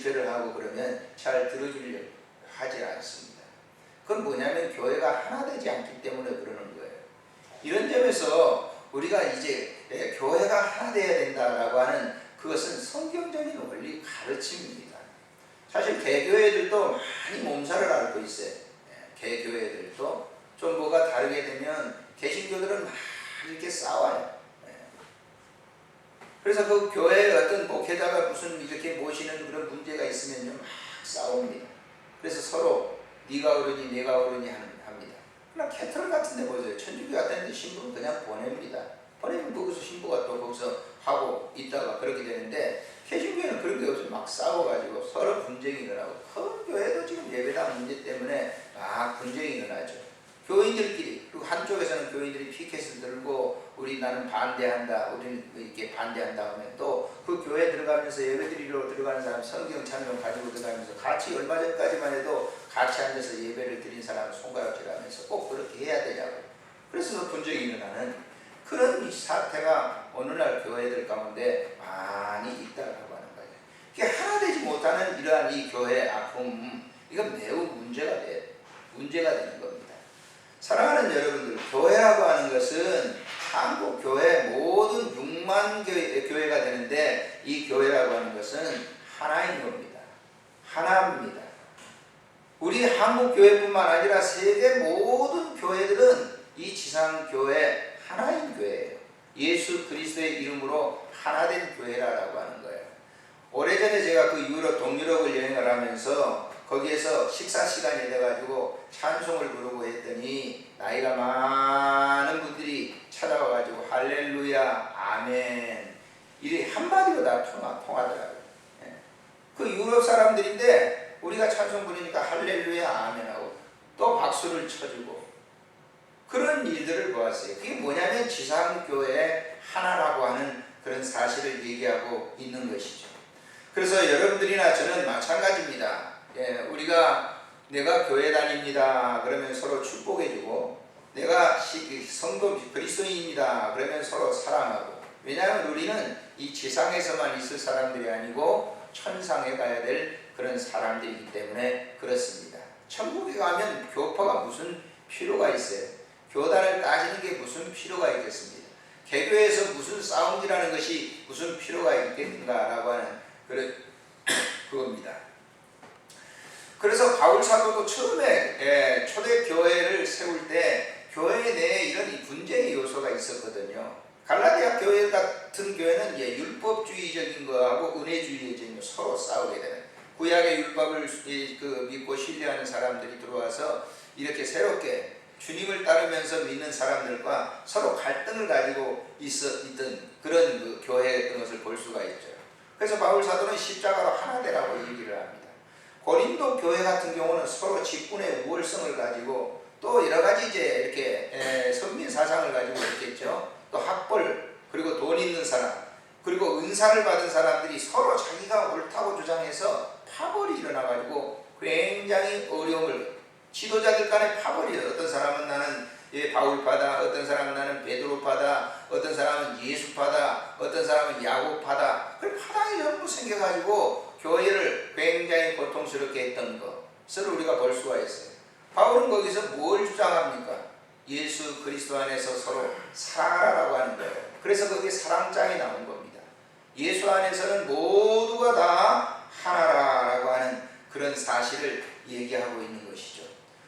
집회를 하고 그러면 잘 들어주려 하지 않습니다. 그건 뭐냐면 교회가 하나 되지 않기 때문에 그러는 거예요. 이런 점에서 우리가 이제 교회가 하나 되어야 된다라고 하는 그것은 성경적인 원리 가르침입니다. 사실 개교회들도 많이 몸살을 앓고 있어요. 개교회들도 좀 뭐가 다르게 되면 개신교들은 막 이렇게 싸워요. 그래서 그 교회에 어떤 목회자가 무슨 이렇게 모시는 그런 문제가 있으면요 막 싸웁니다. 그래서 서로 네가 옳으니 내가 옳으니 합니다. 그러나 캐톨릭 같은 데 보세요. 천주교 같은 데 신부는 그냥 보냅니다. 보내면 거기서 신부가 또 거기서 하고 있다가 그렇게 되는데 개신교회는 그런 게 없어요. 막 싸워가지고 서로 분쟁이 일어나고 큰 교회도 지금 예배당 문제 때문에 막 분쟁이 일어나죠. 교인들끼리 그리고 한쪽에서는 교인들이 피켓을 들고 나는 반대한다, 우리는 이렇게 반대한다 하면 또 그 교회 들어가면서 예배드리러 들어가는 사람 성경 찬송 가지고 들어가면서 같이 얼마 전까지만 해도 같이 앉아서 예배를 드린 사람을 손가락질하면서 꼭 그렇게 해야 되냐고. 그래서 분쟁이 일어나는 그런 사태가 오늘날 교회들 가운데 많이 있다고 하는 거예요. 이게 하나 되지 못하는 이러한 이 교회의 아픔, 이건 매우 문제가 되는 겁니다. 사랑하는 여러분들, 교회라고 하는 것은 한국 교회 모든 6만 교회가 되는데 이 교회라고 하는 것은 하나인 겁니다. 하나입니다. 우리 한국 교회뿐만 아니라 세계 모든 교회들은 이 지상교회 하나인 교회예요. 예수 그리스도의 이름으로 하나된 교회라고 하는 거예요. 오래전에 제가 그 유럽, 동유럽을 여행을 하면서 거기에서 식사 시간이 돼가지고 찬송을 부르고 했더니 나이가 많은 분들이 찾아와가지고 할렐루야, 아멘 이리 한마디로 다 통하더라고요. 그 유럽 사람들인데 우리가 찬송 부르니까 할렐루야, 아멘하고 또 박수를 쳐주고 그런 일들을 보았어요. 그게 뭐냐면 지상교회의 하나라고 하는 그런 사실을 얘기하고 있는 것이죠. 그래서 여러분들이나 저는 마찬가지입니다. 내가 교회 다닙니다. 그러면 서로 축복해주고 내가 성도 그리스도인입니다. 그러면 서로 사랑하고 왜냐하면 우리는 이 지상에서만 있을 사람들이 아니고 천상에 가야 될 그런 사람들이기 때문에 그렇습니다. 천국에 가면 교파가 무슨 필요가 있어요? 교단을 따지는 게 무슨 필요가 있겠습니다. 개교에서 무슨 싸움이라는 것이 무슨 필요가 있겠는가라고 하는 그겁니다. 그래서 바울 사도도 처음에 초대 교회를 세울 때 교회 내에 이런 분쟁의 요소가 있었거든요. 갈라디아 교회 같은 교회는 율법주의적인 거하고 은혜주의적인 거 서로 싸우게 되는 구약의 율법을 믿고 신뢰하는 사람들이 들어와서 이렇게 새롭게 주님을 따르면서 믿는 사람들과 서로 갈등을 가지고 있던 그런 그 교회였던 것을 볼 수가 있죠. 그래서 바울 사도는 십자가로 하나 되라고 얘기를 합니다. 고린도 교회 같은 경우는 서로 직분의 우월성을 가지고 또 여러 가지 이렇게 선민 사상을 가지고 있겠죠. 또 학벌 그리고 돈 있는 사람 그리고 은사를 받은 사람들이 서로 자기가 옳다고 주장해서 파벌이 일어나가지고 굉장히 어려움을 지도자들 간의 파벌이 어떤 사람은 나는 바울파다, 어떤 사람은 나는 베드로파다, 어떤 사람은 예수파다, 어떤 사람은 야고파다. 그 파당이 전부 생겨가지고 교회를 굉장히 고통스럽게 했던 것을 우리가 볼 수가 있어요. 바울은 거기서 뭘 주장합니까? 예수 그리스도 안에서 서로 사랑하라고 하는 거예요. 그래서 거기에 사랑장이 나온 겁니다. 예수 안에서는 모두가 다 하나라고 하는 그런 사실을 얘기하고 있는 것이죠.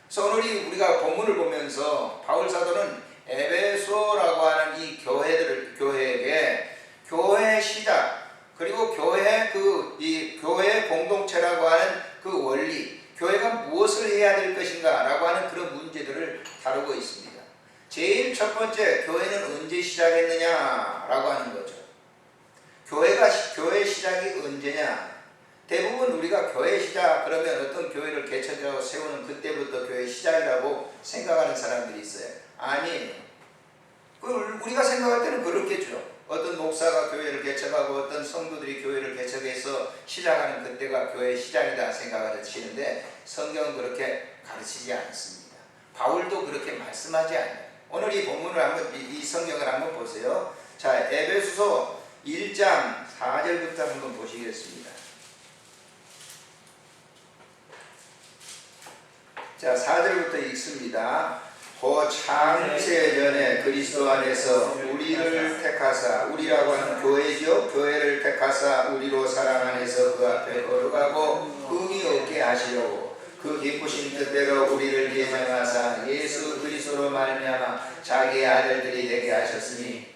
그래서 오늘 우리가 본문을 보면서 바울 사도는 에베소라고 하는 이 교회에게 교회 시작 그리고 교회 교회 공동체라고 하는 그 원리, 교회가 무엇을 해야 될 것인가라고 하는 그런 문제들을 다루고 있습니다. 제일 첫 번째, 교회는 언제 시작했느냐라고 하는 거죠. 교회 시작이 언제냐? 대부분 우리가 교회 시작 그러면 어떤 교회를 개척하고 세우는 그때부터 교회 시작이라고 생각하는 사람들이 있어요. 아니에요. 우리가 생각할 때는 그렇겠죠. 어떤 목사가 교회를 개척하고 어떤 성도들이 교회를 개척해서 시작하는 그때가 교회의 시작이다 생각하시는데 성경은 그렇게 가르치지 않습니다. 바울도 그렇게 말씀하지 않아요. 오늘 이 본문을 이 성경을 한번 보세요. 자, 에베소서 1장 4절부터 한번 보시겠습니다. 자, 4절부터 읽습니다. 고 창세 전에 그리스도 안에서 우리를 택하사, 우리라고 하는 교회죠. 교회를 택하사 우리로 사랑 안에서 그 앞에 거룩하고 흠이 없게 하시려고 그 기쁘신 뜻대로 우리를 예정하사 예수 그리스도로 말미암아 자기의 아들들이 되게 하셨으니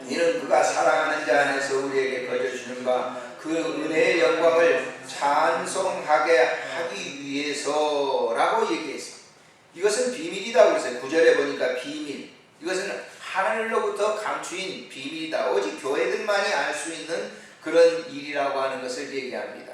이는 그가 사랑하는 자 안에서 우리에게 거저주는 바 그 은혜의 영광을 찬송하게 하기 위해서라고 얘기했습니다. 이것은 비밀이다 그랬어요. 9절에 보니까 비밀. 이것은 하늘로부터 감추인 비밀이다. 오직 교회들만이 알 수 있는 그런 일이라고 하는 것을 얘기합니다.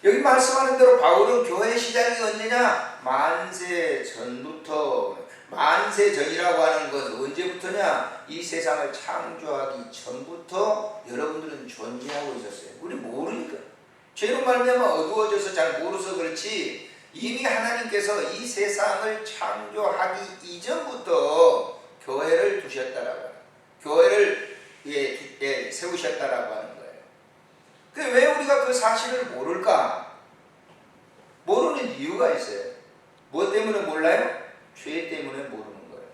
여기 말씀하는 대로 바울은 교회 시작이 언제냐? 만세 전부터. 만세 전이라고 하는 것은 언제부터냐? 이 세상을 창조하기 전부터 여러분들은 존재하고 있었어요. 우리 모르니까. 죄로 말미암아 어두워져서 잘 모르서 그렇지 이미 하나님께서 이 세상을 창조하기 이전부터 교회를 두셨다라고 하는, 교회를 세우셨다라고 하는 거예요. 근데 왜 우리가 그 사실을 모를까? 모르는 이유가 있어요. 뭐 때문에 몰라요? 죄 때문에 모르는 거예요.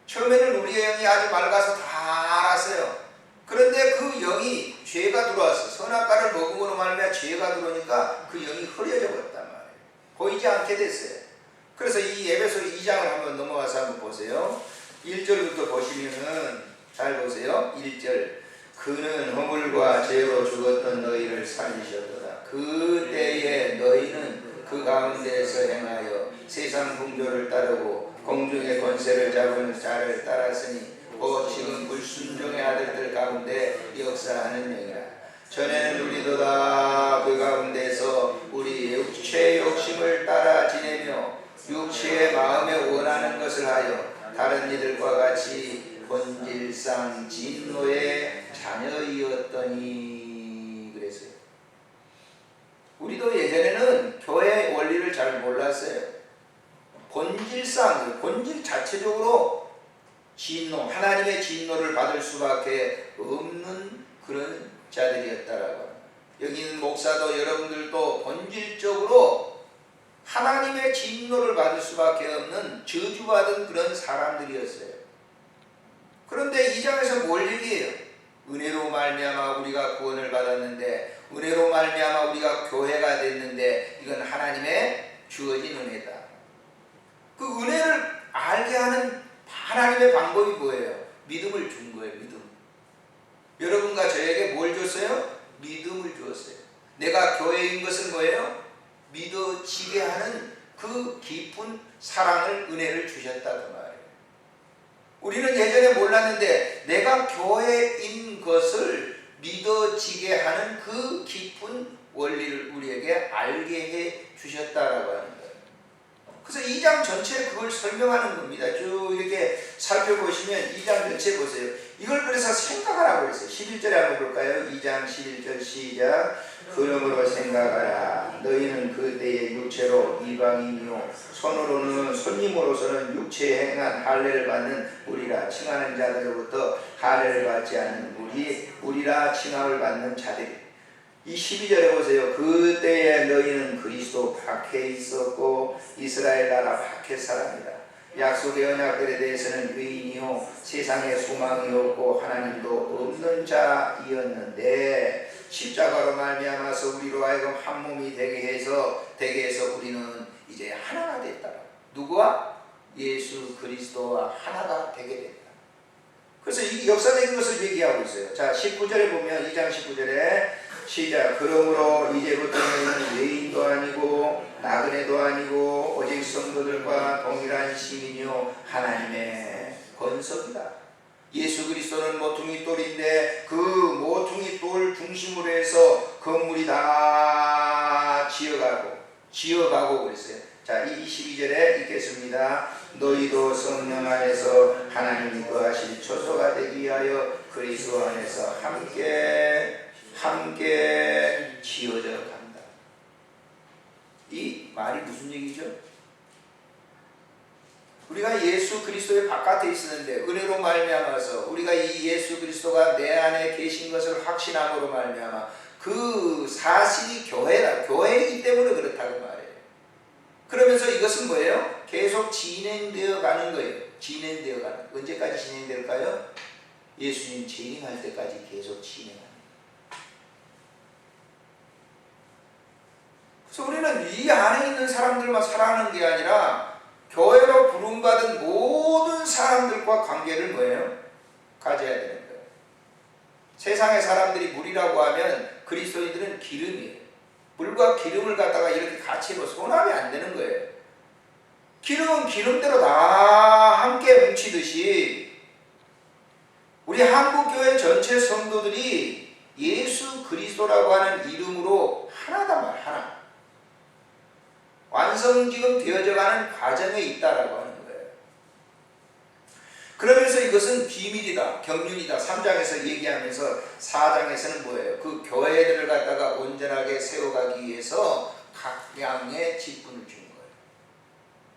처음에는 우리의 영이 아주 맑아서 다 알았어요. 그런데 그 영이 죄가 들어왔어. 선악과를 먹음으로 말미암아 죄가 들어오니까 그 영이 흐려져 버렸단 말이에요. 보이지 않게 됐어요. 그래서 이 에베소 2장을 한번 넘어가서 한번 보세요. 1절부터 보시면은 잘 보세요. 1절. 그는 허물과 죄로 죽었던 너희를 살리셨도다. 그때에 너희는 그 가운데에서 행하여 세상 풍조를 따르고 공중의 권세를 잡은 자를 따랐으니 곧 지금 불순종의 아들들 가운데 역사하는 영이라. 전에는 우리도 다 그 가운데서 우리 육체의 욕심을 따라 지내며 육체의 마음에 원하는 것을 하여 다른 이들과 같이 본질상 진노의 자녀이었더니 그랬어요. 우리도 예전에는 교회 원리를 잘 몰랐어요. 본질상, 본질 자체적으로 진노, 하나님의 진노를 받을 수밖에 없는 그런 자들이었다라고 합니다. 여기 있는 목사도 여러분들도 본질적으로 하나님의 진노를 받을 수밖에 없는 저주받은 그런 사람들이었어요. 그런데 이 장에서 뭘 얘기해요? 은혜로 말미암아 우리가 구원을 받았는데, 은혜로 말미암아 우리가 교회가 됐는데 이건 하나님의 주어진 은혜다. 그 은혜를 알게 하는 하나님의 방법이 뭐예요? 믿음을 준 거예요. 믿음. 여러분과 저에게 뭘 줬어요? 믿음을 주었어요. 내가 교회인 것은 뭐예요? 믿어지게 하는 그 깊은 사랑을, 은혜를 주셨다 그 말이에요. 우리는 예전에 몰랐는데 내가 교회인 것을 믿어지게 하는 그 깊은 원리를 우리에게 알게 해 주셨다라고 하는 거예요. 그래서 2장 전체에 그걸 설명하는 겁니다. 쭉 이렇게 살펴보시면 2장 전체 보세요. 이걸 그래서 생각하라고 했어요. 11절에 한번 볼까요? 2장 11절 시작. 그러므로 생각하라. 너희는 그때의 육체로 이방인이요 손으로는 손님으로서는 육체에 행한 할례를 받는 우리라 칭하는 자들로부터 할례를 받지 않는 우리라 칭함을 받는 자들이. 이 12절에 보세요. 그때에 너희는 그리스도 밖에 있었고 이스라엘 나라 밖에 사람이라. 약속의 언약들에 대해서는 의인이요 세상에 소망이 없고 하나님도 없는 자이었는데 십자가로 말미암아서 우리로 하여금 한 몸이 되게 해서 우리는 이제 하나가 됐다. 누구와? 예수 그리스도와 하나가 되게 됐다. 그래서 이 역사적인 것을 얘기하고 있어요. 자, 19절에 보면 2장 19절에 시작. 그러므로 이제부터 너희는 외인도 아니고 나그네도 아니고 오직 성도들과 동일한 시민이요 하나님의 건석이다. 예수 그리스도는 모퉁이 돌인데 그 모퉁이 돌 중심으로 해서 건물이 다 지어가고 그랬어요. 자, 22절에 읽겠습니다. 너희도 성령 안에서 하나님이 거하실 초소가 되기 위하여 그리스도 안에서 함께 지어져 간다. 이 말이 무슨 얘기죠? 우리가 예수 그리스도의 바깥에 있었는데 은혜로 말미암아서 우리가 이 예수 그리스도가 내 안에 계신 것을 확신함으로 말미암아 그 사실이 교회이기 때문에 그렇다고 말해요. 그러면서 이것은 뭐예요? 계속 진행되어 가는 거예요. 진행되어 가는. 언제까지 진행될까요? 예수님 재림할 때까지 계속 진행합니다. 그래서 우리는 이 안에 있는 사람들만 사랑하는 게 아니라 교회로 부름받은 모든 사람들과 관계를 뭐예요? 가져야 되는 거예요. 세상의 사람들이 물이라고 하면 그리스도인들은 기름이에요. 물과 기름을 갖다가 이렇게 같이 혼합이 안 되는 거예요. 기름은 기름대로 다 함께 뭉치듯이 우리 한국교회 전체 성도들이 예수 그리스도라고 하는 이름으로 하나다 말 하나. 완성 지금 되어져가는 과정에 있다라고 하는 거예요. 그러면서 이것은 비밀이다, 경륜이다. 3장에서 얘기하면서 4장에서는 뭐예요? 그 교회들을 갖다가 온전하게 세워가기 위해서 각양의 직분을 주는 거예요.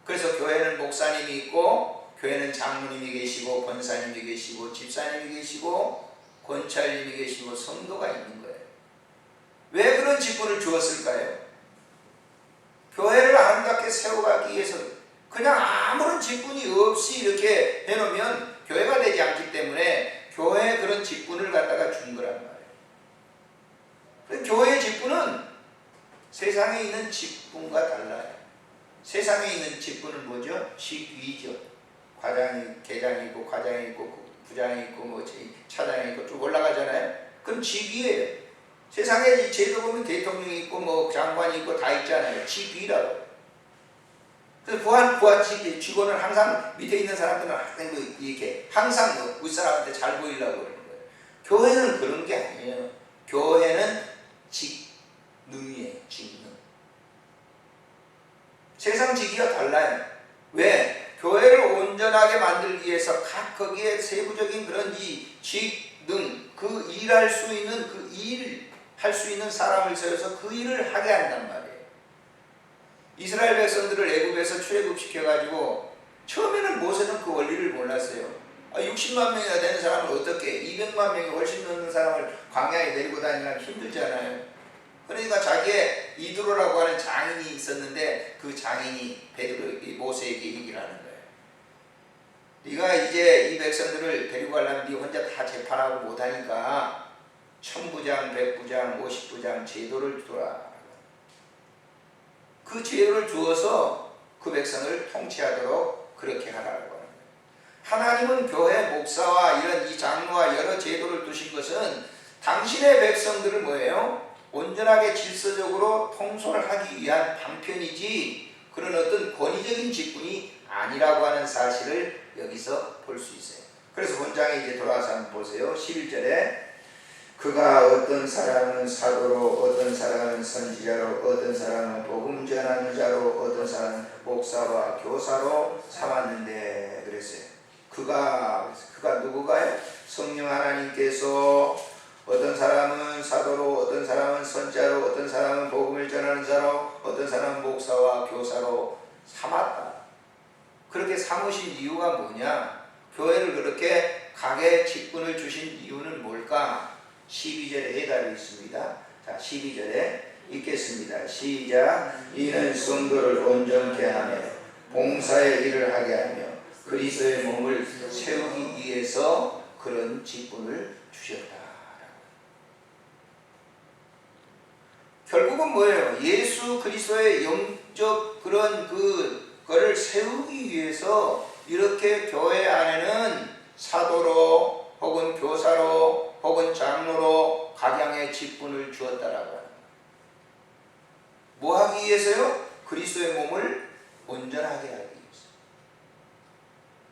그래서 교회는 목사님이 있고, 교회는 장로님이 계시고, 권사님이 계시고, 집사님이 계시고, 권찰님이 계시고, 성도가 있는 거예요. 왜 그런 직분을 주었을까요? 교회를 아름답게 세워가기 위해서. 그냥 아무런 직분이 없이 이렇게 해놓으면 교회가 되지 않기 때문에 교회에 그런 직분을 갖다가 준 거란 말이에요. 교회의 직분은 세상에 있는 직분과 달라요. 세상에 있는 직분은 뭐죠? 직위죠. 과장이, 계장이 있고, 과장이 있고, 부장이 있고, 뭐 차장이 있고 쭉 올라가잖아요. 그럼 직위예요. 세상에 제도 보면 대통령이 있고, 뭐 장관이 있고 다 있잖아요. 직위라고. 그래서 부하 직원은 항상 밑에 있는 사람들은 이렇게 항상 윗사람한테 잘 보이려고 그러는 거예요. 교회는 그런 게 아니에요. 교회는 직능이에요. 직능. 세상 직위가 달라요. 왜? 교회를 온전하게 만들기 위해서 각 거기에 세부적인 그런 이 직능, 그 일할 수 있는 그 일 할 수 있는 사람을 세워서 그 일을 하게 한단 말이에요. 이스라엘 백성들을 애굽에서 출애굽시켜가지고 처음에는 모세는 그 원리를 몰랐어요. 60만 명이나 되는 사람을 어떻게 200만 명이 훨씬 넘는 사람을 광야에 내리고 다니려면 힘들잖아요. 그러니까 자기의 이드로라고 하는 장인이 있었는데 그 장인이 모세에게 얘기를 하는 거예요. 네가 이제 이 백성들을 데리고 가려면 네 혼자 다 재판하고 못하니까 1000부장, 100부장, 50부장 제도를 두라. 그 제도를 주어서 그 백성을 통치하도록 그렇게 하라고 하는 거예요. 하나님은 교회 목사와 이런 이 장로와 여러 제도를 두신 것은 당신의 백성들을 뭐예요? 온전하게 질서적으로 통솔을 하기 위한 방편이지 그런 어떤 권위적인 직분이 아니라고 하는 사실을 여기서 볼 수 있어요. 그래서 본장에 이제 돌아와서 한번 보세요. 11절에 그가 어떤 사람은 사도로, 어떤 사람은 선지자로, 어떤 사람은 복음 전하는 자로, 어떤 사람은 목사와 교사로 삼았는데 그랬어요. 그가 누구가요? 성령 하나님께서 어떤 사람은 사도로, 어떤 사람은 선지자로, 어떤 사람은 복음을 전하는 자로, 어떤 사람은 목사와 교사로 삼았다. 그렇게 삼으신 이유가 뭐냐? 교회를 그렇게 각의 직분을 주신 이유는 뭘까? 12절에 해답이 있습니다. 자, 12절에 읽겠습니다. 시작. 이는 성도를 온전케 하며 봉사의 일을 하게 하며 그리스도의 몸을 세우기 위해서 그런 직분을 주셨다. 결국은 뭐예요? 예수 그리스도의 영적 그런 그거를 세우기 위해서 이렇게 교회 안에는 사도로 혹은 교사로 혹은 장로로 각양의 직분을 주었다라고 합니다. 뭐 하기 위해서요? 그리스도의 몸을 온전하게 하기 위해서.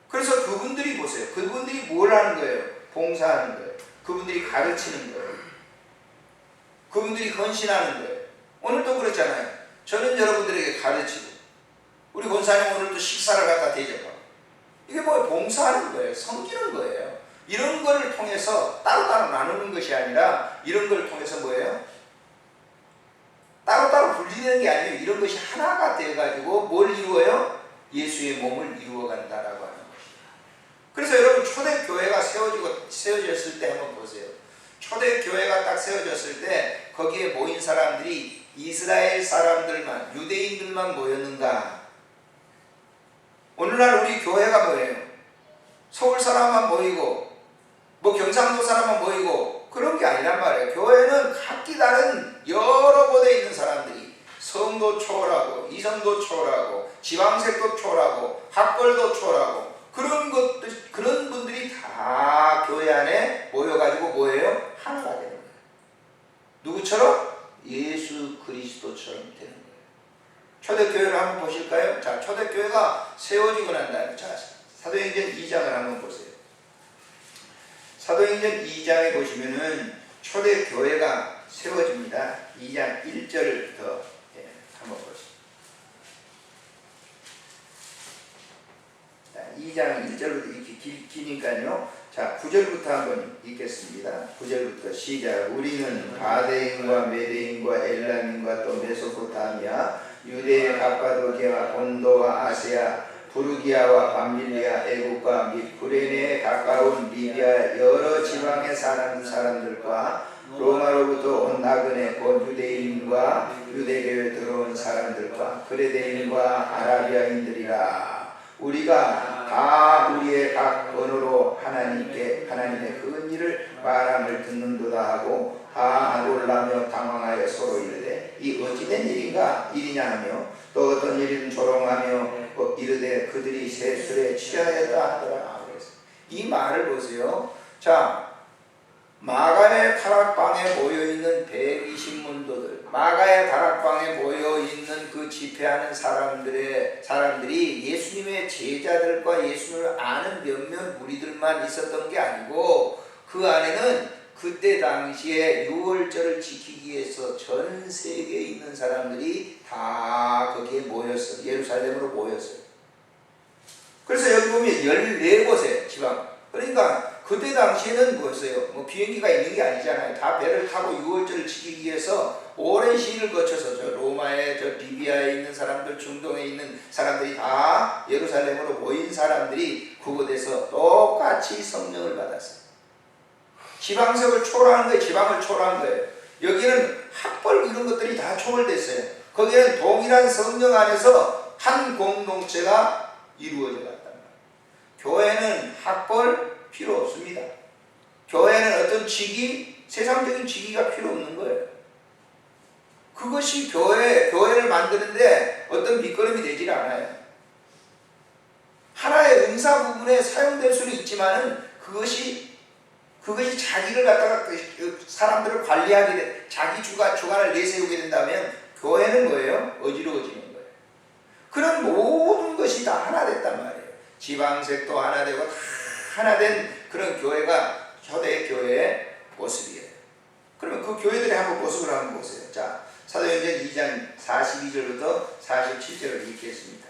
그래서 그분들이 보세요. 그분들이 뭘 하는 거예요? 봉사하는 거예요. 그분들이 가르치는 거예요. 그분들이 헌신하는 거예요. 오늘도 그렇잖아요. 저는 여러분들에게 가르치고 우리 권사님 오늘도 식사를 갖다 대접하고 이게 뭐 봉사하는 거예요. 섬기는 거예요. 이런 거를 통해서 따로따로 나누는 것이 아니라 이런 걸 통해서 뭐예요? 따로따로 분리되는 게 아니에요. 이런 것이 하나가 되어가지고 뭘 이루어요? 예수의 몸을 이루어간다라고 하는 것입니다. 그래서 여러분 초대교회가 세워졌을 때 한번 보세요. 초대교회가 딱 세워졌을 때 거기에 모인 사람들이 이스라엘 사람들만, 유대인들만 모였는가? 오늘날 우리 교회가 뭐예요? 서울 사람만 모이고 뭐 경상도 사람만 모이고 그런 게 아니란 말이에요. 교회는 각기 다른 여러 곳에 있는 사람들이 성도 초월하고 이성도 초월하고 지방색도 초월하고 학벌도 초월하고 그런 분들이 다 교회 안에 모여가지고 뭐예요? 하나가 되는 거예요. 누구처럼? 예수 그리스도처럼 되는 거예요. 초대교회를 한번 보실까요? 자, 초대교회가 세워지고 난 다음에, 자, 사도행전 2장을 한번 보세요. 사도행전 2장에 보시면은 초대교회가 세워집니다. 2장 1절부터 한번 보세요. 자, 2장 1절부터 이렇게 기니까요. 자, 9절부터 한번 읽겠습니다. 9절부터 시작. 우리는 바데인과 메데인과 엘람인과 또 메소포타미아, 유대의 갑바도기아, 본도와 아시아, 부르기아와 밤빌리아, 애국과 및 구레네에 가까운 리비아 여러 지방의 사람들과 로마로부터 온 나그네 곧 유대인과 유대교에 들어온 사람들과 그레데인과 아라비아인들이라. 우리가 다 우리의 각 언어로 하나님의 큰 일을 말함을 듣는도다 하고 다 놀라며 당황하여 서로 이르되 이 어찌된 일이냐 하며 또 어떤 일은 조롱하며 이르되 그들이 새 술에 취하였다 하더라. 이 말을 보세요. 자, 마가의 다락방에 모여있는 120문도들, 마가의 다락방에 모여있는 그 집회하는 사람들이 예수님의 제자들과 예수님을 아는 몇몇 무리들만 있었던 게 아니고 그 안에는 그때 당시에 유월절을 지키기 위해서 전 세계에 있는 사람들이 다 거기에 모였어요. 예루살렘으로 모였어요. 그래서 여기 보면 14곳의 지방, 그러니까 그때 당시에는 뭐였어요? 뭐 비행기가 있는 게 아니잖아요. 다 배를 타고 유월절을 지키기 위해서 오랜 시일을 거쳐서 저 로마에, 저 리비아에 있는 사람들, 중동에 있는 사람들이 다 예루살렘으로 모인 사람들이 그곳에서 똑같이 성령을 받았어요. 지방석을 초월하는 거예요. 지방을 초월한 거예요. 여기는 학벌 이런 것들이 다 초월됐어요. 거기에는 동일한 성령 안에서 한 공동체가 이루어져 갔단 말이에요. 교회는 학벌 필요 없습니다. 교회는 어떤 직위, 세상적인 직위가 필요 없는 거예요. 그것이 교회를 만드는데 어떤 밑거름이 되질 않아요. 하나의 은사 부분에 사용될 수는 있지만은 그것이 자기를 갖다가 사람들을 관리하게 돼, 자기 주관을 내세우게 된다면 교회는 뭐예요? 어지러워지는 거예요. 그런 모든 것이 다 하나 됐단 말이에요. 지방색도 하나 되고 다 하나 된 그런 교회가 초대교회의 모습이에요. 그러면 그 교회들의 한번 모습을 한번 보세요. 자, 사도행전 2장 42절부터 47절을 읽겠습니다.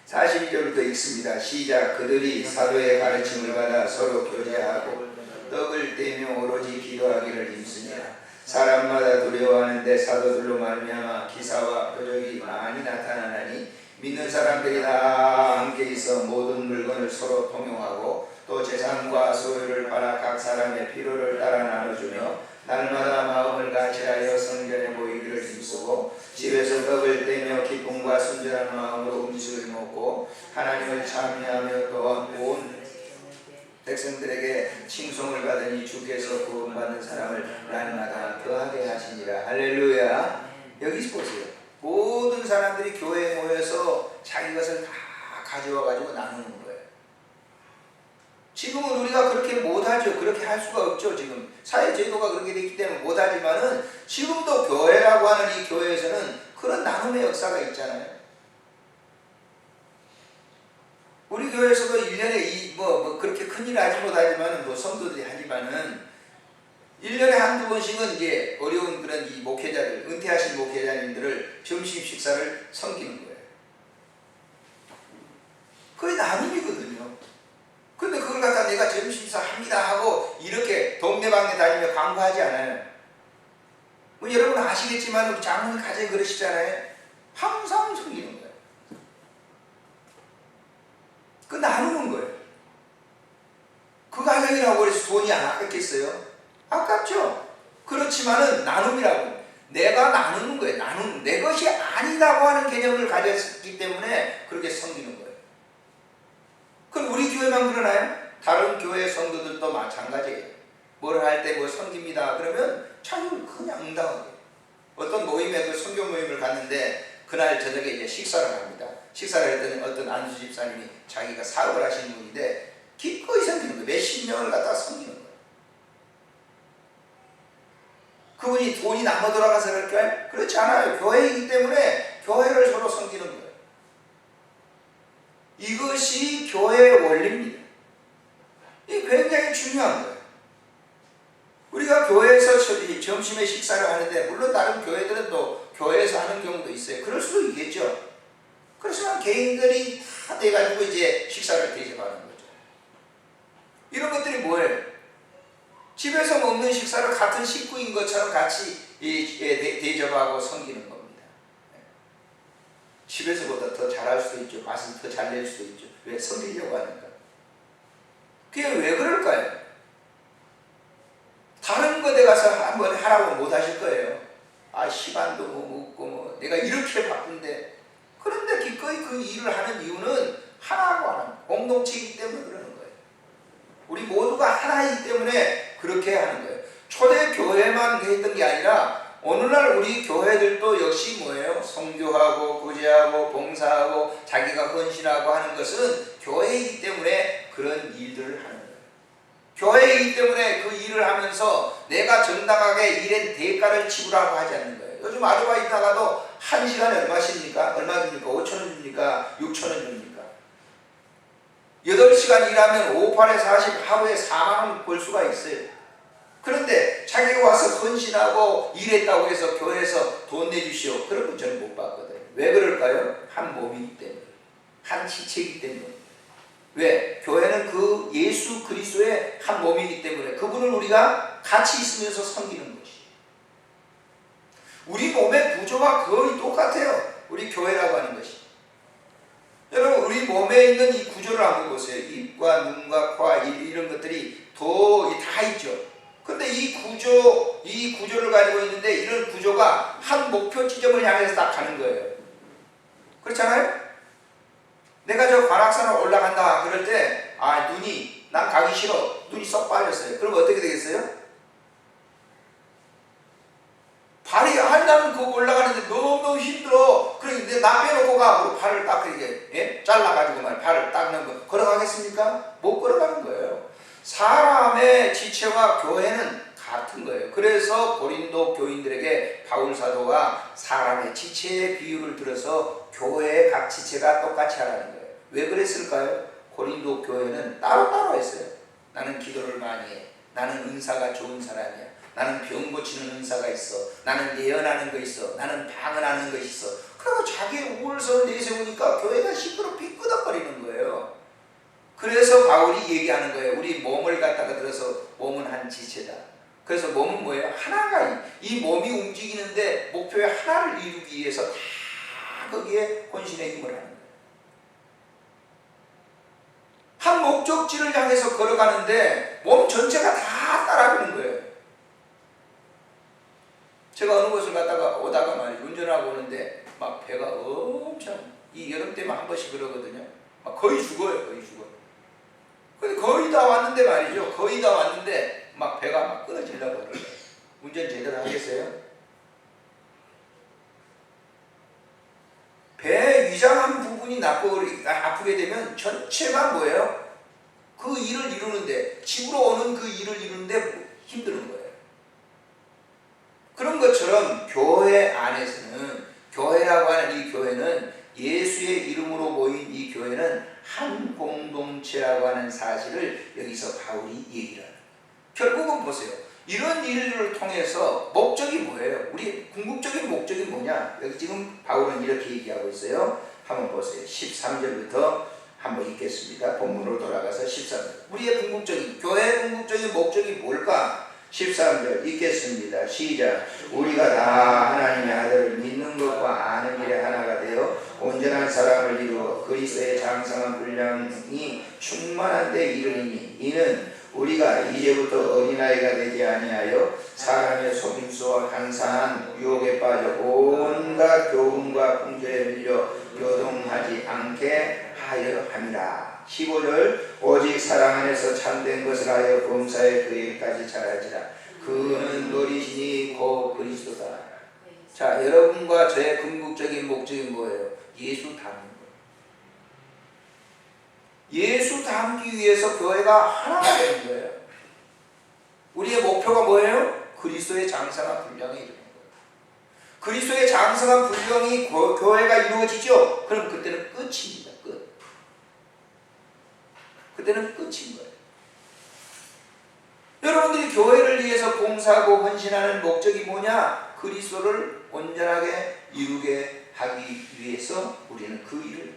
42절부터 읽습니다. 시작. 그들이 사도의 가르침을 받아 서로 교제하고 떡을 떼며 오로지 기도하기를 힘쓰니라. 사람마다 두려워하는데 사도들로 말미암아 기사와 표적이 많이 나타나나니 믿는 사람들이 다 함께 있어 모든 물건을 서로 통용하고 또 재산과 소유를 팔아 각 사람의 필요를 따라 나눠주며 날마다 마음을 같이하여 성전에 모이기를 힘쓰고 집에서 떡을 떼며 기쁨과 순전한 마음으로 음식을 먹고 하나님을 찬미하며 또한 온 백성들에게 칭송을 받으니 주께서 구원받는 사람을 날마다 더하게 하시니라. 할렐루야. 여기서 보세요. 모든 사람들이 교회에 모여서 자기 것을 다 가져와 가지고 나누는 거예요. 지금은 우리가 그렇게 못하죠. 그렇게 할 수가 없죠. 지금 사회제도가 그렇게 되기 때문에 못하지만은 지금도 교회라고 하는 이 교회에서는 그런 나눔의 역사가 있잖아요. 우리 교회에서도 1년에 그렇게 큰일 하지 못하지만은 성도들이 하지만은 1년에 한두 번씩은 이제 어려운 그런 이 목회자들, 은퇴하신 목회자님들을 점심 식사를 섬기는 거예요. 그게 나눔이거든요. 근데 그걸 갖다 내가 점심 식사 합니다 하고 이렇게 동네방네 다니며 광고하지 않아요. 뭐 여러분 아시겠지만 장로님 가정이 그러시잖아요. 항상 섬기는 거예요. 그 나누는 거예요. 그 가정이라고 해서 돈이 안 아깝겠어요? 아깝죠? 그렇지만은 나눔이라고. 내가 나누는 거예요. 나누는. 내 것이 아니다고 하는 개념을 가졌기 때문에 그렇게 섬기는 거예요. 그럼 우리 교회만 그러나요? 다른 교회 성도들도 마찬가지예요. 뭘 할 때 뭐 섬깁니다. 그러면 참 그냥 응당하게. 어떤 모임에 그 선교 모임을 갔는데 그날 저녁에 이제 식사를 합니다. 식사를 했더니 어떤 안수 집사님이 자기가 사업을 하시는 분인데 기꺼이 섬기는 거예요. 몇십 명을 갖다가 섬기는 거예요. 그분이 돈이 남아 돌아가서 그럴까요? 그렇지 않아요. 교회이기 때문에 교회를 서로 섬기는 거예요. 이것이 교회의 원리입니다. 이게 굉장히 중요한 거예요. 우리가 교회에서 점심에 식사를 하는데 물론 다른 교회들은 또 교회에서 하는 경우도 있어요. 그럴 수도 있겠죠. 그렇지만 개인들이 다 돼가지고 이제 식사를 대접하는 거죠. 이런 것들이 뭐예요? 집에서 먹는 식사를 같은 식구인 것처럼 같이 대접하고 섬기는 겁니다. 집에서보다 더 잘할 수도 있죠. 맛은 더 잘 낼 수도 있죠. 왜? 섬기려고 하니까. 그게 왜 그럴까요? 다른 것에 가서 한번 하라고 못 하실 거예요. 아, 시간도 뭐 먹고 뭐 내가 이렇게 바쁜데. 그런데 기꺼이 그 일을 하는 이유는 하나고 하는 공동체이기 때문에 그러는 거예요. 우리 모두가 하나이기 때문에 그렇게 하는 거예요. 초대 교회만 했던 게 아니라 오늘날 우리 교회들도 역시 뭐예요? 선교하고 구제하고 봉사하고 자기가 헌신하고 하는 것은 교회이기 때문에 그런 일들을 하는 거예요. 교회이기 때문에 그 일을 하면서 내가 정당하게 일의 대가를 지불하고 하지 않는 거예요. 요즘 아르바이트 나가도 1시간에 얼마십니까? 얼마 줍니까? 5,000원 줍니까? 6,000원 줍니까? 8시간 일하면 5, 8에 40 하루에 4만원 벌 수가 있어요. 그런데 자기가 와서 헌신하고 일했다고 해서 교회에서 돈 내주시오. 그런 분 저는 못 봤거든요. 왜 그럴까요? 한 몸이기 때문에. 한 지체이기 때문에. 왜? 교회는 그 예수 그리스도의 한 몸이기 때문에 그분을 우리가 같이 있으면서 섬기는 것이. 우리 몸의 구조가 거의 똑같아요. 우리 교회라고 하는 것이. 여러분, 우리 몸에 있는 이 구조를 한번 보세요. 입과 눈과 코 이런 것들이 다 있죠. 근데 이 구조를 가지고 있는데 이런 구조가 한 목표 지점을 향해서 딱 가는 거예요. 그렇잖아요? 내가 저 관악산을 올라간다 그럴 때 눈이 난 가기 싫어. 눈이 쏙 빠졌어요. 그럼 어떻게 되겠어요? 발이 나는 그거 올라가는데 너무너무 힘들어. 그러니까 나 빼놓고 가. 그리고 발을 딱 이렇게 잘라가지고 발을 닦는 거 걸어가겠습니까? 못 걸어가는 거예요. 사람의 지체와 교회는 같은 거예요. 그래서 고린도 교인들에게 바울 사도가 사람의 지체의 비유를 들어서 교회의 각 지체가 똑같이 하라는 거예요. 왜 그랬을까요? 고린도 교회는 따로따로 했어요. 나는 기도를 많이 해. 나는 은사가 좋은 사람이야. 나는 병 고치는 은사가 있어. 나는 예언하는 거 있어. 나는 방언하는 것이 있어. 그리고 자기의 우월성을 내세우니까 교회가 시끄럽 삐끄덕거리는 거예요. 그래서 바울이 얘기하는 거예요. 우리 몸을 갖다가 들어서 몸은 한 지체다. 그래서 몸은 뭐예요? 하나가 이 몸이 움직이는데 목표의 하나를 이루기 위해서 다 거기에 혼신의 힘을 하는 거예요. 한 목적지를 향해서 걸어가는데 몸 전체가 다 따라가는 거예요. 제가 어느 곳을 갔다가 오다가 말이죠. 운전하고 오는데 막 배가 엄청 이 여름 때만 한 번씩 그러거든요. 막 거의 죽어요. 거의 죽어요. 근데 거의 다 왔는데 말이죠. 거의 다 왔는데 막 배가 막 끊어지려고 그래요. 운전 제대로 하겠어요? 배 위장 한 부분이 아프게 되면 전체가 뭐예요? 그 일을 이루는데 집으로 오는 그 일을 이루는데 힘드는 거예요. 그런 것처럼 교회 안에서는 교회라고 하는 이 교회는 예수의 이름으로 모인 이 교회는 한 공동체라고 하는 사실을 여기서 바울이 얘기를 하는 거예요. 결국은 보세요. 이런 일을 통해서 목적이 뭐예요? 우리 궁극적인 목적이 뭐냐? 여기 지금 바울은 이렇게 얘기하고 있어요. 한번 보세요. 13절부터 한번 읽겠습니다. 본문으로 돌아가서 13절. 우리의 궁극적인 교회의 궁극적인 목적이 뭘까? 13절 읽겠습니다. 시작. 우리가 다 하나님의 아들을 믿는 것과 아는 일에 하나가 되어 온전한 사람을 이루어 그리스도의 장성한 분량이 충만한 데 이르니 이는 우리가 이제부터 어린아이가 되지 아니하여 사람의 속임수와 간사한 유혹에 빠져 온갖 교훈과 풍조에 밀려 요동하지 않게 하려 함이라. 15절 오직 사랑 안에서 참된 것을 하여 범사에 그에게까지 자라지라. 그는 너리시니 곧 그리스도다. 자, 여러분과 저의 궁극적인 목적이 뭐예요? 예수 닮는 거예요. 예수 닮기 위해서 교회가 하나가 되는 거예요. 우리의 목표가 뭐예요? 그리스도의 장성한 분량에 이르는 거예요. 그리스도의 장성한 분량이 교회가 이루어지죠? 그럼 그때는 끝입니다. 끝. 그때는 끝인 거예요. 여러분들이 교회를 위해서 봉사하고 헌신하는 목적이 뭐냐? 그리스도를 온전하게 이루게 하기 위해서 우리는 그 일을,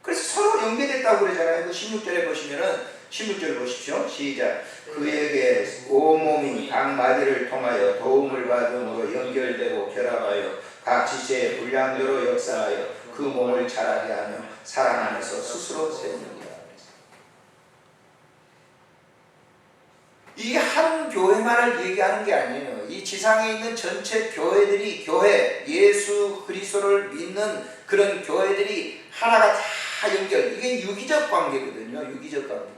그래서 서로 연계됐다고 그러잖아요. 그 16절에 보시면은, 16절 보십시오. 시작. 그에게 온몸이 각 마디를 통하여 도움을 받음으로 연결되고 결합하여 각 지체의 분량대로 역사하여 그 몸을 자라게 하며 사랑 안에서 스스로 세우느니라. 이 한 교회만을 얘기하는 게 아니에요. 이 지상에 있는 전체 교회들이, 교회, 예수 그리스도를 믿는 그런 교회들이 하나가 다 연결, 이게 유기적 관계거든요. 유기적 관계.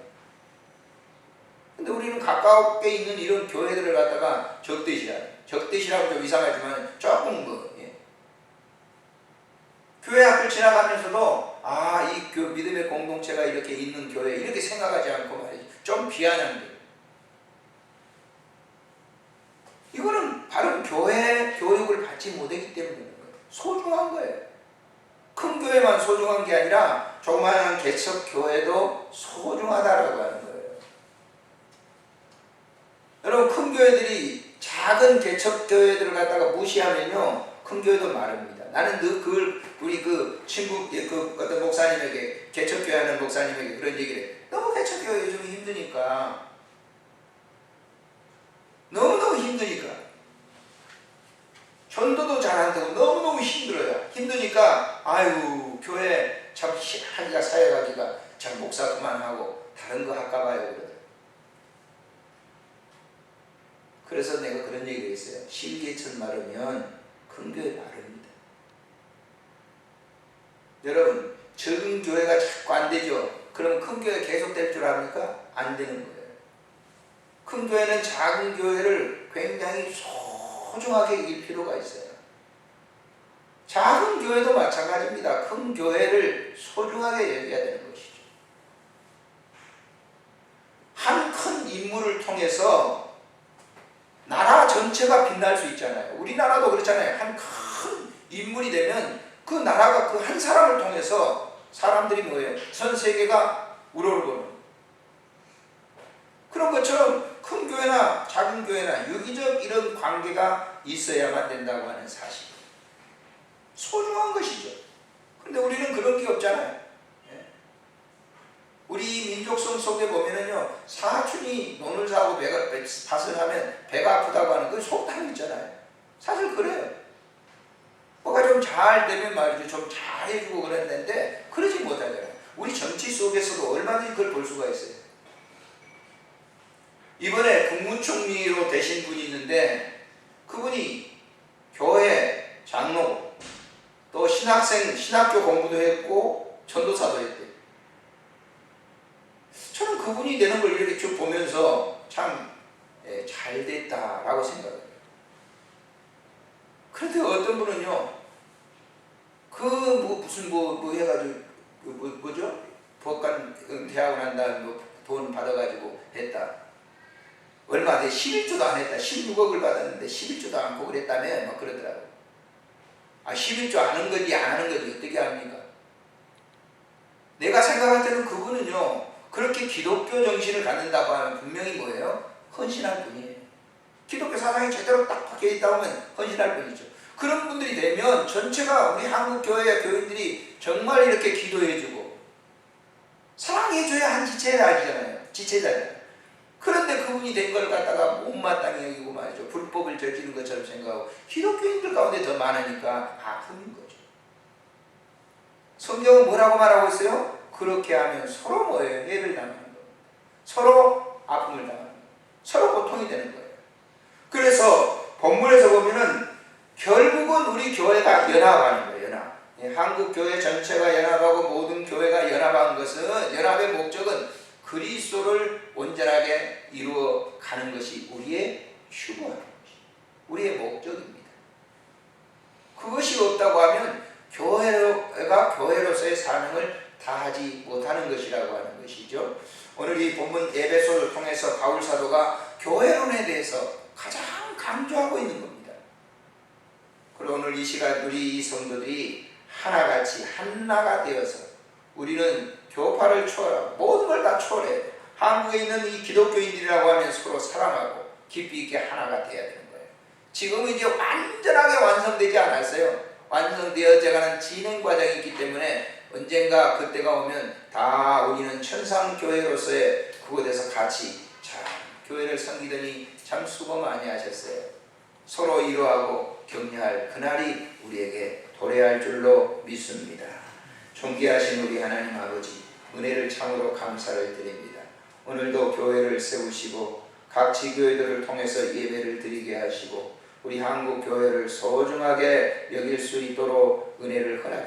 근데 우리는 가깝게 있는 이런 교회들을 갖다가 적대시하고, 적대시라고 좀 이상하지만 조금 교회 앞을 지나가면서도 이 믿음의 공동체가 이렇게 있는 교회 이렇게 생각하지 않고 말이죠. 좀 비아냥해요. 이거는 바로 교회 교육을 받지 못했기 때문에 그런 거예요. 소중한 거예요. 큰 교회만 소중한 게 아니라 조그마한 개척 교회도 소중하다라고 하는 거예요. 여러분, 큰 교회들이 작은 개척 교회들을 갖다가 무시하면요, 큰 교회도 마릅니다. 나는 우리 친구 어떤 목사님에게, 개척 교회 하는 목사님에게 그런 얘기를 해. 너무 개척 교회 요즘 힘드니까. 너무너무 힘드니까. 전도도 잘 안 되고 너무너무 힘들어요. 힘드니까 교회 참 하기가, 사역하기가, 참 목사 그만하고 다른 거 할까 봐요 그러더라고요. 그래서 내가 그런 얘기를 했어요. 실개천 마르면 큰 교회 마릅니다. 여러분, 적은 교회가 자꾸 안 되죠. 그럼 큰 교회 계속 될 줄 압니까? 안 되는 거예요. 큰 교회는 작은 교회를 굉장히 소중하게 여길 필요가 있어요. 작은 교회도 마찬가지입니다. 큰 교회를 소중하게 여겨야 되는 것이죠. 한 큰 인물을 통해서 나라 전체가 빛날 수 있잖아요. 우리나라도 그렇잖아요. 한 큰 인물이 되면 그 나라가 그 한 사람을 통해서 사람들이 뭐예요? 전 세계가 우러러보는 그런 것처럼 큰 교회나 작은 교회나 유기적 이런 관계가 있어야만 된다고 하는 사실. 소중한 것이죠. 그런데 우리는 그런 게 없잖아요. 우리 민족성 속에 보면은요, 사촌이 논을 사고 밭을 사면 배가 아프다고 하는 그 속담이 있잖아요. 사실 그래요. 뭐가 좀 잘 되면 말이죠. 좀 잘해주고 그랬는데, 그러지 못하잖아요. 우리 정치 속에서도 얼마든지 그걸 볼 수가 있어요. 이번에 국무총리로 되신 분이 있는데, 그분이 교회 장로, 또 신학교 공부도 했고 전도사도 했대요. 저는 그분이 되는 걸 이렇게 쭉 보면서 참 잘 됐다라고 생각해요. 그런데 어떤 분은요, 무슨 해가지고 뭐죠? 법관 대학원 한다, 돈 받아가지고 했다. 얼마 돼 11조도 안 했다. 16억을 받았는데 11조도 않고 그랬다며 막 그러더라고. 11조 아는 건지 안 하는 건지 어떻게 합니까? 내가 생각할 때는 그분은요, 그렇게 기독교 정신을 갖는다고 하면 분명히 뭐예요? 헌신할 분이에요. 기독교 사상이 제대로 딱 박혀 있다 보면 헌신할 분이죠. 그런 분들이 되면 전체가, 우리 한국 교회 교인들이 정말 이렇게 기도해주고 사랑해줘야 한 지체잖아요. 그런데 그분이 된 걸 갖다가 못마땅히 여기고 말이죠. 불법을 저지른 것처럼 생각하고 기독교인들 가운데 더 많으니까 아픔인 거죠. 성경은 뭐라고 말하고 있어요? 그렇게 하면 서로 뭐예요? 해를 당하는 겁니다. 서로 아픔을 당하는 거예요. 서로 고통이 되는 거예요. 그래서 본문에서 보면은 결국은 우리 교회가 연합하는 거예요. 연합. 한국 교회 전체가 연합하고 모든 교회가 연합한 것은, 연합의 목적은 그리스도를 온전하게 이루어 가는 것이 우리의 추구하는 것이, 우리의 목적입니다. 그것이 없다고 하면 교회가 교회로서의 사명을 다하지 못하는 것이라고 하는 것이죠. 오늘 이 본문 에베소를 통해서 바울 사도가 교회론에 대해서 가장 강조하고 있는 겁니다. 그리고 오늘 이 시간 우리 이 성도들이 하나같이 한나가 되어서 우리는 교파를 초월하고 모든 걸 다 초월해요. 한국에 있는 이 기독교인들이라고 하면 서로 사랑하고 깊이 있게 하나가 되어야 되는 거예요. 지금은 이제 완전하게 완성되지 않았어요. 완성되어져 가는 진행 과정이 있기 때문에 언젠가 그때가 오면 다 우리는 천상교회로서의 그곳에서 같이 참 교회를 섬기더니 참 수고 많이 하셨어요. 서로 위로하고 격려할 그날이 우리에게 도래할 줄로 믿습니다. 존귀하신 우리 하나님 아버지, 은혜를 참으로 감사를 드립니다. 오늘도 교회를 세우시고 각 지교회들을 통해서 예배를 드리게 하시고 우리 한국 교회를 소중하게 여길 수 있도록 은혜를 허락해